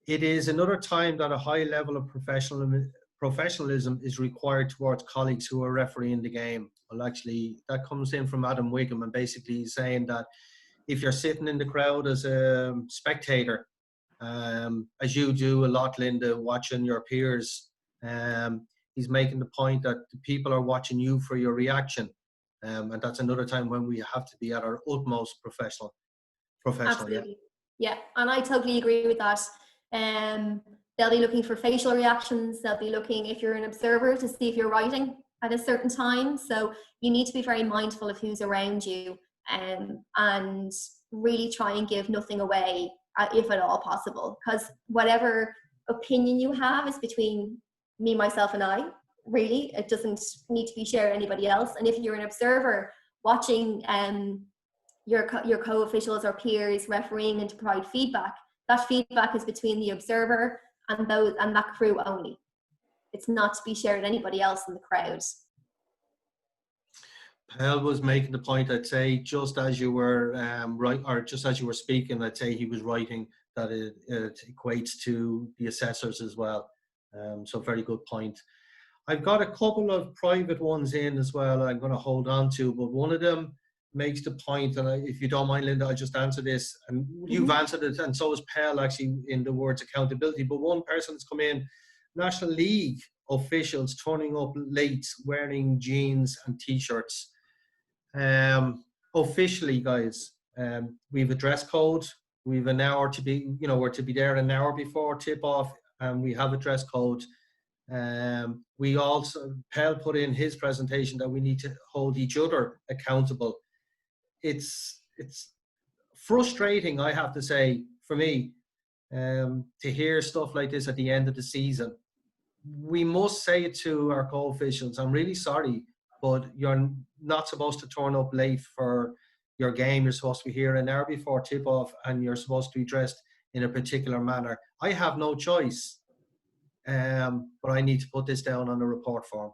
It is another time that a high level of professionalism is required towards colleagues who are refereeing the game. Well, actually, that comes in from Adam Wiggum, and basically saying that if you're sitting in the crowd as a spectator, as you do a lot, Lynda, watching your peers, he's making the point that the people are watching you for your reaction. And that's another time when we have to be at our utmost professional. Absolutely. Yeah, and I totally agree with that. They'll be looking for facial reactions. They'll be looking, if you're an observer, to see if you're writing at a certain time. So you need to be very mindful of who's around you, and really try and give nothing away, if at all possible, because whatever opinion you have is between me, myself and I. Really, it doesn't need to be shared with anybody else. And if you're an observer watching your co-officials or peers refereeing and to provide feedback, that feedback is between the observer and that crew only. It's not to be shared with anybody else in the crowd. Pelle was making the point, I'd say, just as you were just as you were speaking, I'd say he was writing that it equates to the assessors as well. So very good point. I've got a couple of private ones in as well I'm going to hold on to, but one of them makes the point, and if you don't mind, Lynda, I'll just answer this. And you've answered it, and so has Pelle actually in the words accountability. But one person has come in, National League officials turning up late wearing jeans and T-shirts. Officially, guys, we've a dress code. We've an hour to be, we're to be there an hour before tip off, and we have a dress code. We also, Pelle put in his presentation that we need to hold each other accountable. It's it's frustrating, I have to say, for me, to hear stuff like this at the end of the season. We must say it to our co-officials. I'm really sorry, but you're not supposed to turn up late for your game. You're supposed to be here an hour before tip-off, and you're supposed to be dressed in a particular manner. I have no choice, but I need to put this down on a report form.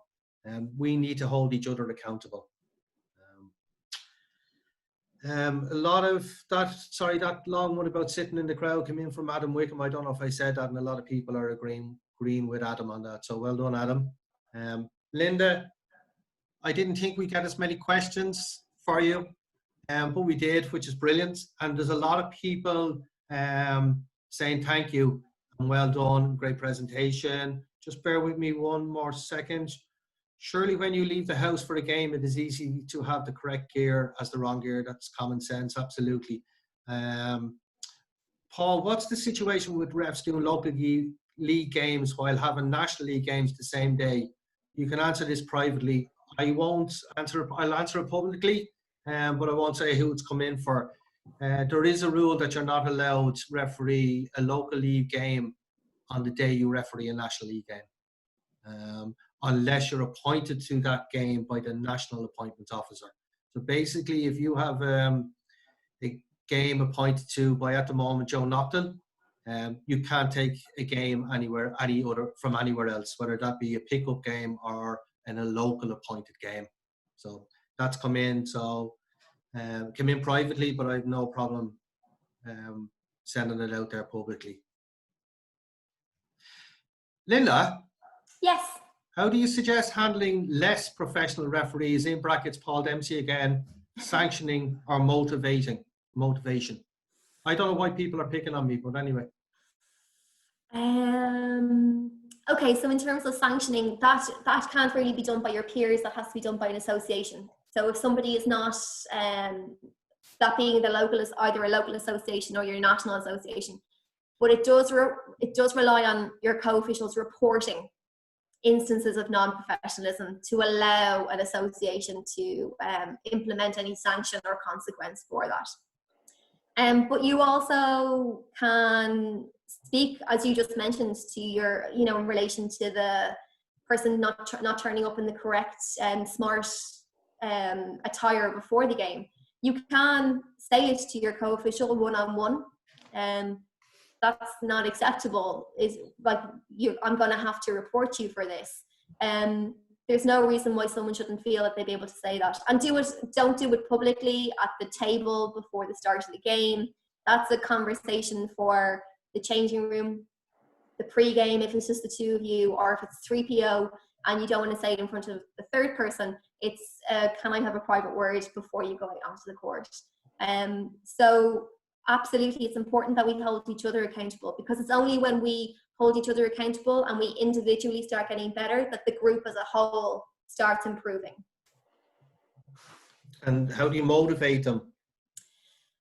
We need to hold each other accountable. A lot of that long one about sitting in the crowd came in from Adam Wickham. I don't know if I said that, and a lot of people are agreeing with Adam on that. So well done, Adam. Lynda, I didn't think we'd get as many questions for you, but we did, which is brilliant. And there's a lot of people saying thank you and well done, great presentation. Just bear with me one more second. Surely when you leave the house for a game, it is easy to have the correct gear as the wrong gear. That's common sense, absolutely. Paul, what's the situation with refs doing local league games while having National League games the same day? You can answer this privately. I won't answer it. I'll answer it publicly, but I won't say who it's come in for. There is a rule that you're not allowed to referee a local league game on the day you referee a National League game. Unless you're appointed to that game by the National Appointments Officer. So basically, if you have a game appointed to by, at the moment, Joe Nocton, you can't take a game from anywhere else, whether that be a pickup game or in a local appointed game. So that's come in. So came in privately, but I have no problem sending it out there publicly. Lynda? Yes. How do you suggest handling less professional referees, in brackets Paul Dempsey again, sanctioning or motivation? I don't know why people are picking on me, but anyway. Okay, so in terms of sanctioning, that can't really be done by your peers. That has to be done by an association. So if somebody is not, that being the local is either a local association or your national association, but it does rely on your co-officials reporting instances of non-professionalism to allow an association to implement any sanction or consequence for that. But you also can speak, as you just mentioned, to your, in relation to the person not turning up in the correct smart attire before the game. You can say it to your co-official one-on-one. That's not acceptable. Is like, I'm going to have to report you for this. There's no reason why someone shouldn't feel that they'd be able to say that. And don't do it publicly at the table before the start of the game. That's a conversation for the changing room, the pre-game, if it's just the two of you, or if it's 3PO and you don't want to say it in front of the third person, it's can I have a private word before you go out onto the court? So absolutely, it's important that we hold each other accountable, because it's only when we hold each other accountable and we individually start getting better that the group as a whole starts improving. And how do you motivate them?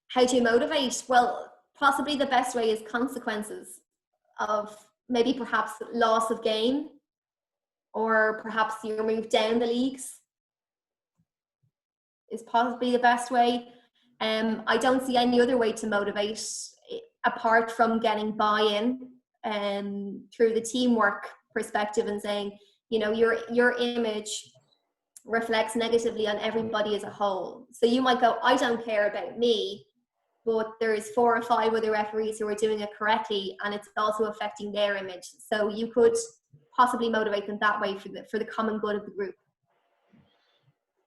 How do you motivate? Well, possibly the best way is consequences of maybe perhaps loss of game, or perhaps you're moved down the leagues is possibly the best way. I don't see any other way to motivate apart from getting buy-in through the teamwork perspective and saying, your image reflects negatively on everybody as a whole. So you might go, I don't care about me, but there's 4 or 5 other referees who are doing it correctly and it's also affecting their image. So you could possibly motivate them that way for the common good of the group.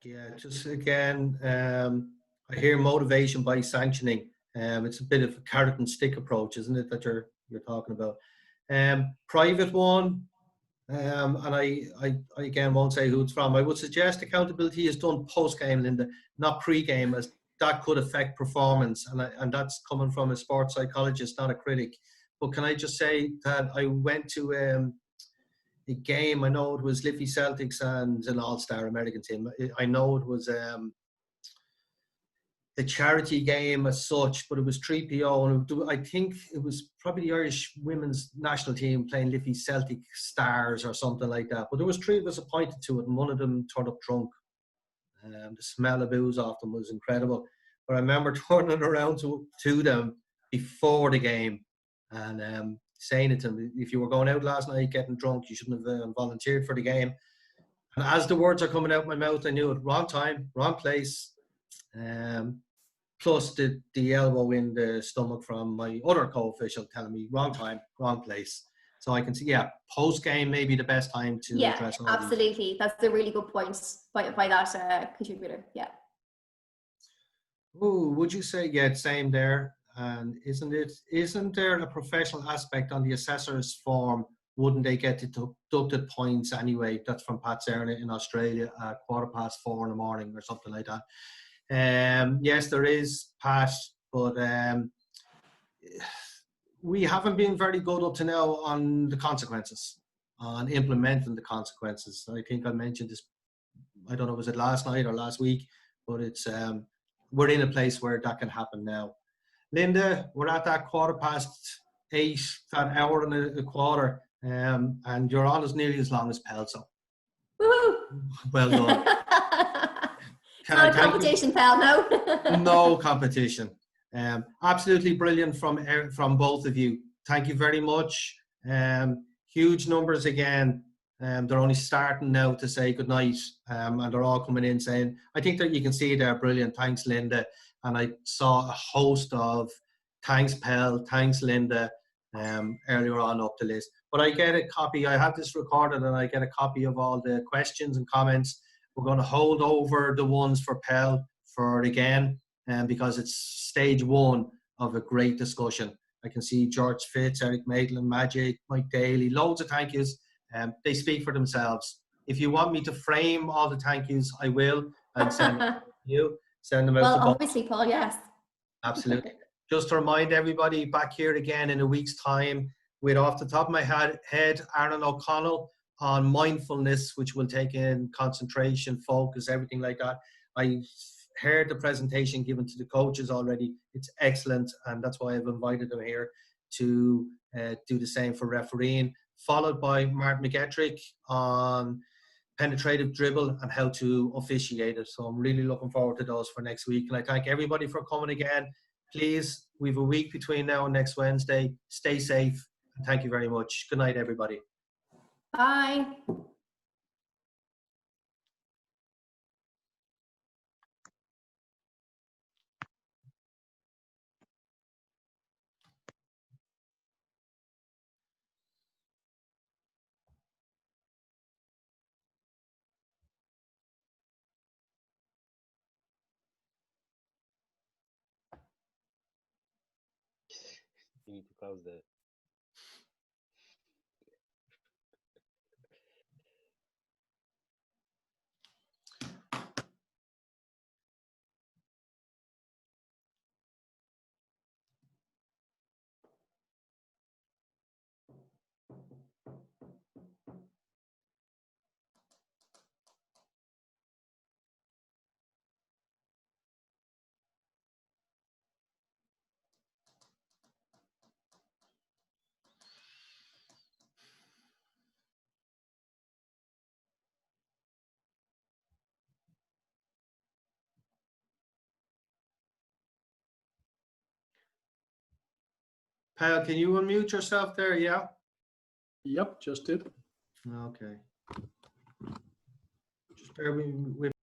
Yeah, just again, I hear motivation by sanctioning. It's a bit of a carrot and stick approach, isn't it, that you're talking about? Private one, and I again won't say who it's from. I would suggest accountability is done post-game, Lynda, not pre-game, as that could affect performance. And that's coming from a sports psychologist, not a critic. But can I just say that I went to a game, I know it was Liffey Celtics and an all-star American team. I know it was a charity game as such, but it was 3PO, and I think it was probably the Irish women's national team playing Liffey Celtic Stars or something like that. But there was 3 of us appointed to it, and one of them turned up drunk. The smell of booze off them was incredible. But I remember turning around to them before the game and saying it to them, if you were going out last night getting drunk, you shouldn't have volunteered for the game. And as the words are coming out of my mouth, I knew it. Wrong time, wrong place. Plus the elbow in the stomach from my other co-official telling me wrong time, wrong place. So I can see, post game may be the best time to address all absolutely. these. That's a really good point by that contributor. Yeah. Ooh, would you say, same there? And isn't there a professional aspect on the assessor's form? Wouldn't they get deducted points anyway? That's from Pat Zerna in Australia at 4:15 in the morning or something like that. Yes, there is, Pat, but we haven't been very good up to now on the consequences, on implementing the consequences. I think I mentioned this, I don't know, was it last night or last week, but it's we're in a place where that can happen now. Lynda, we're at that 8:15, that hour and a quarter, and you're on as nearly as long as Pelle, so Woo-hoo! well done. Not a competition, Pelle, no. No competition. Absolutely brilliant from both of you. Thank you very much. Huge numbers again. They're only starting now to say goodnight, and they're all coming in saying, I think that you can see they're brilliant. Thanks, Lynda. And I saw a host of thanks, Pelle, thanks, Lynda, earlier on up the list. But I get a copy. I have this recorded, and I get a copy of all the questions and comments. We're going to hold over the ones for Pelle for again, because it's stage one of a great discussion. I can see George Fitz, Eric Maitland, Magic, Mike Daly, loads of thank yous. They speak for themselves. If you want me to frame all the thank yous, I will, and send them to you. Send them out to both. Obviously, Paul, yes. Absolutely. Just to remind everybody, back here again in a week's time with, off the top of my head, Aaron O'Connell on mindfulness, which will take in concentration, focus, everything like that. I heard the presentation given to the coaches already. It's excellent, and that's why I've invited them here to do the same for refereeing, followed by Mark McGettrick on penetrative dribble and how to officiate it. So I'm really looking forward to those for next week. And I thank everybody for coming again. Please, we have a week between now and next Wednesday. Stay safe, and thank you very much. Good night, everybody. Bye. You need to close the Pelle, can you unmute yourself there? Yeah? Yep, just did. Okay. Just bear with